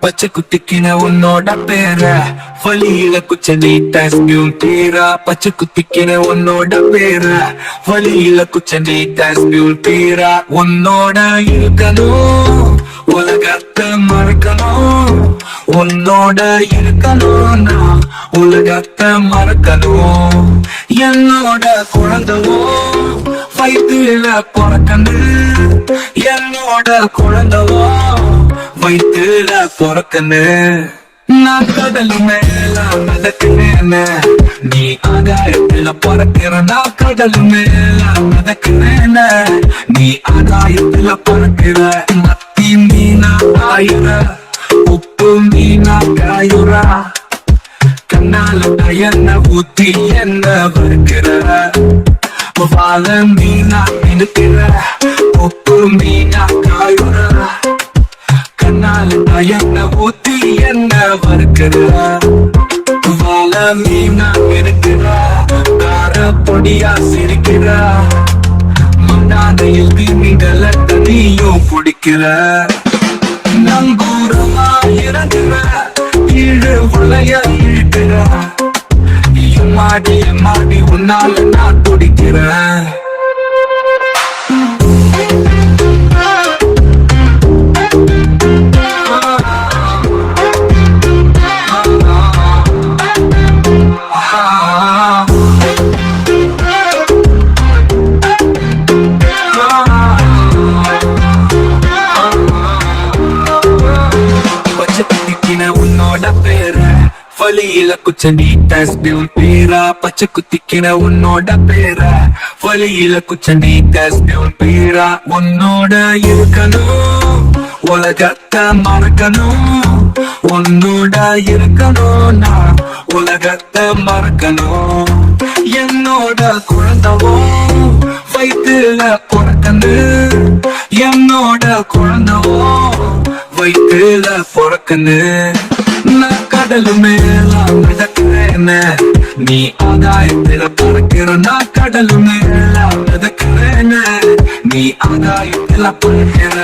பச்சை குத்திக்கின உன்னோட பேர வழியில குச்சண்டி டாஸ்மியூன் பேரா. பச்சை குத்திக்கின உன்னோட பேர வழியில குச்சண்டி டாஸ்மியூன் பேரா. உன்னோட இருக்கணும் உலகத்தை மறக்கணும். உன்னோட இருக்கணும் நான் உலகத்தை மறக்கணும். என்னோட குழந்தவோ வயிற்றுல பிறக்கணும். என்னோட குழந்தவோ வயிற்றுல பிறக்கணும். நான் கடல் மேல மிதக்கிறேன், நீ ஆகாயத்துல பிறக்கிற. நான் கடல் மேல மிதக்கிறேன், நீ ஆகாயத்துல பிறக்கிற. மத்தி மீனா ஆயுற, உப்பு மீனா காயுற. கண்ணால என்ன ஊத்தி என்ன வறுக்கிற. வாழ மீனா மினுக்கிற, உப்பு மீனா காயுற. கண்ணால என்ன ஊத்தி என்ன வறுக்கிற. வாழ மீனா மினுக்கிற, கார பொடியா சிரிக்கிற. மண்ணாதையில் மீன்கள தனியும் பிடிக்கிற. நங்கூரமா இறங்குற, இழு வளைய இழுக்கிற. எம்மாடி உன்னால நான் துடிக்கிறேன். உன்னோட பேர வழியில குச்சண்டி டாஸ்மியூன் பேரா. பச்சை குத்திக்கின உன்னோட பேர வழியில குச்சண்டி டாஸ்மியூன் பேரா. உன்னோட இருக்கணும் உலகத்தை மறக்கணும். உன்னோட இருக்கணும் நான் உலகத்தை மறக்கணும். என்னோட குழந்தவோ வயிற்றுல பிறக்கணும். என்னோட குழந்தவோ வயிற்றுல பிறக்கணும். நான் கடல் மேல மிதக்கிறேன், நீ ஆகாயத்துல பறக்கிற. நான் கடல் மேல மிதக்கிறேன், நீ ஆகாயத்துல பறக்கிற.